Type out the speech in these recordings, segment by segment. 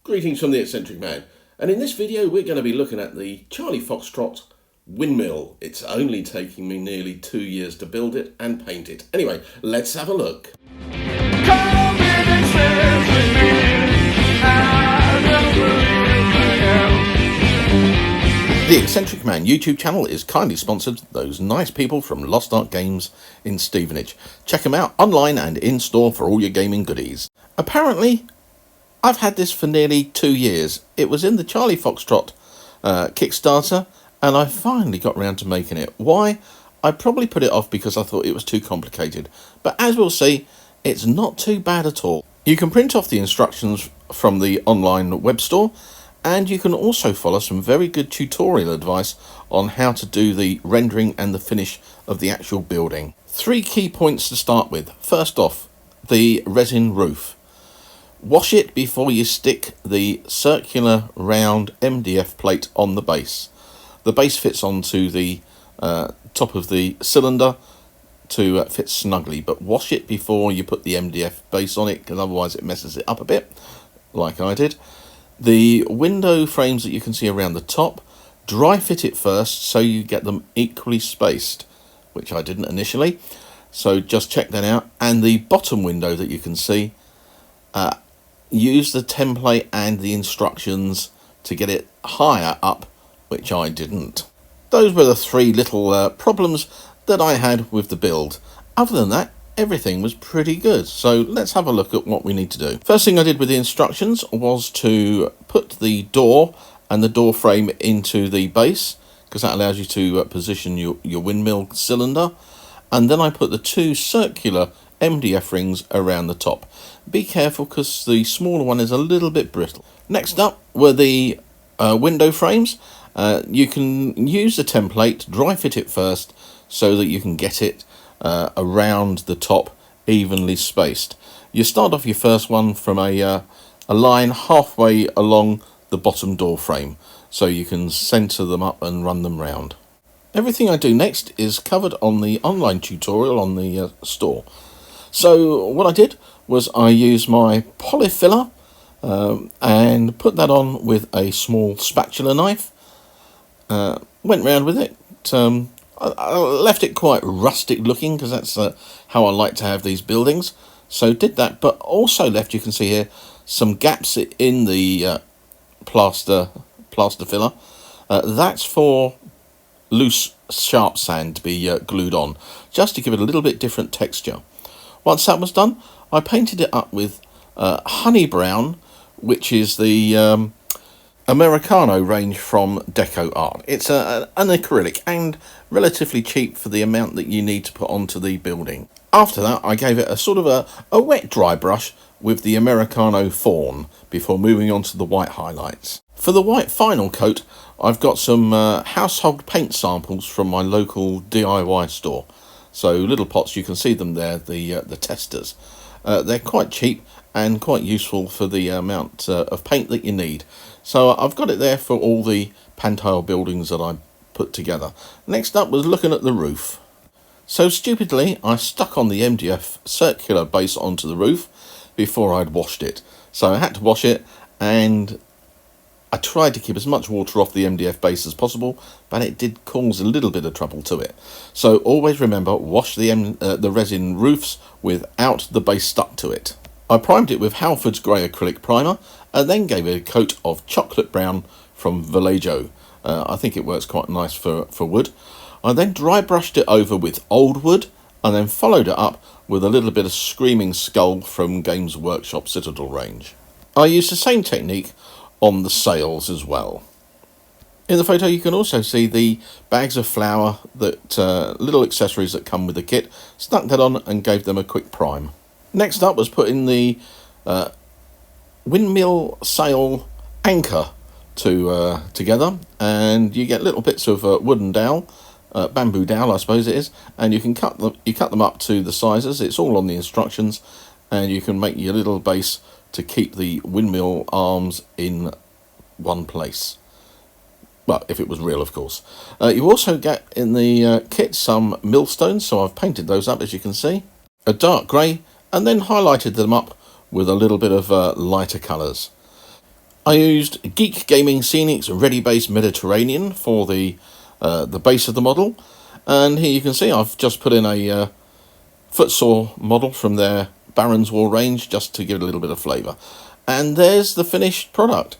Greetings from the Eccentric Man, and in this video we're going to be looking at the Charlie Foxtrot Windmill. It's only taking me nearly 2 years to build it and paint it. Anyway, let's have a look. The Eccentric Man YouTube channel is kindly sponsored those nice people from Lost Art Games in Stevenage. Check them out online and in store for all your gaming goodies. Apparently, I've had this for nearly 2 years. It was in the Charlie Foxtrot Kickstarter, and I finally got round to making it. Why? I probably put it off because I thought it was too complicated. But as we'll see, it's not too bad at all. You can print off the instructions from the online web store, and you can also follow some very good tutorial advice on how to do the rendering and the finish of the actual building. 3 key points to start with. First off, the resin roof. Wash it before you stick the circular round MDF plate on the base. The base fits onto the top of the cylinder to fit snugly, but wash it before you put the MDF base on it, because otherwise it messes it up a bit, like I did. The window frames that you can see around the top, dry fit it first so you get them equally spaced, which I didn't initially, so just check that out. And the bottom window that you can see, use the template and the instructions to get it higher up, which I didn't. Those were the 3 little problems that I had with the build. Other than that, everything was pretty good. So let's have a look at what we need to do. First thing I did with the instructions was to put the door and the door frame into the base, because that allows you to position your windmill cylinder. And then I put the 2 circular MDF rings around the top. Be careful because the smaller one is a little bit brittle. Next up were the window frames. You can use the template, dry fit it first so that you can get it around the top evenly spaced. You start off your first one from a line halfway along the bottom door frame so you can centre them up and run them round. Everything I do next is covered on the online tutorial on the store. So what I did was I used my polyfiller and put that on with a small spatula knife. Went round with it. I left it quite rustic looking because that's how I like to have these buildings. So did that, but also left, you can see here, some gaps in the plaster filler. That's for loose sharp sand to be glued on, just to give it a little bit different texture. Once that was done, I painted it up with honey brown, which is the Americano range from Deco Art. It's an acrylic and relatively cheap for the amount that you need to put onto the building. After that, I gave it a sort of a wet dry brush with the Americano fawn before moving on to the white highlights. For the white final coat, I've got some household paint samples from my local DIY store. So little pots, you can see them there, the testers. They're quite cheap and quite useful for the amount of paint that you need. So I've got it there for all the Pantile buildings that I put together. Next up was looking at the roof. So stupidly, I stuck on the MDF circular base onto the roof before I'd washed it. So I had to wash it, and I tried to keep as much water off the MDF base as possible, but it did cause a little bit of trouble to it. So always remember, wash the resin roofs without the base stuck to it. I primed it with Halford's Grey acrylic primer and then gave it a coat of chocolate brown from Vallejo. I think it works quite nice for wood. I then dry brushed it over with old wood and then followed it up with a little bit of Screaming Skull from Games Workshop Citadel range. I used the same technique on the sails as well. In the photo you can also see the bags of flour, that little accessories that come with the kit. Stuck that on and gave them a quick prime. Next up was putting the windmill sail anchor together, and you get little bits of wooden dowel, bamboo dowel I suppose it is, and you can cut them up to the sizes. It's all on the instructions, and you can make your little base to keep the windmill arms in one place. Well, if it was real, of course. You also get in the kit some millstones, so I've painted those up as you can see. A dark grey, and then highlighted them up with a little bit of lighter colours. I used Geek Gaming Scenics Ready Base Mediterranean for the base of the model, and here you can see I've just put in a footsore model from their Baron's War range just to give it a little bit of flavour. And there's the finished product.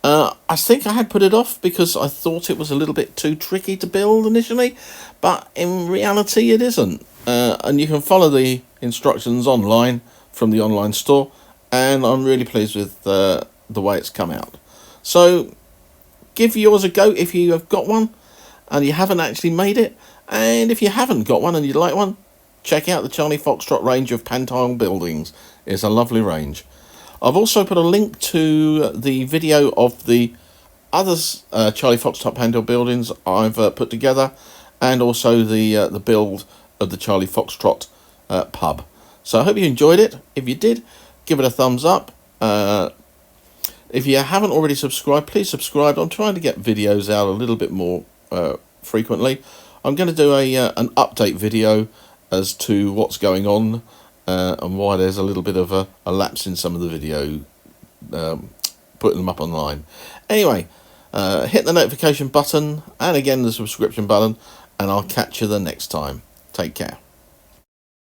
I think I had put it off because I thought it was a little bit too tricky to build initially, but in reality it isn't. And you can follow the instructions online from the online store, and I'm really pleased with the way it's come out. So give yours a go if you have got one and you haven't actually made it, and if you haven't got one and you'd like one, check out the Charlie Foxtrot range of Pantile buildings. It's a lovely range. I've also put a link to the video of the other Charlie Foxtrot Pantile buildings I've put together, and also the build of the Charlie Foxtrot pub. So I hope you enjoyed it. If you did, give it a thumbs up. If you haven't already subscribed, please subscribe. I'm trying to get videos out a little bit more frequently. I'm going to do an update video as to what's going on and why there's a little bit of a lapse in some of the video, putting them up online. Anyway, hit the notification button and again the subscription button, and I'll catch you the next time. Take care.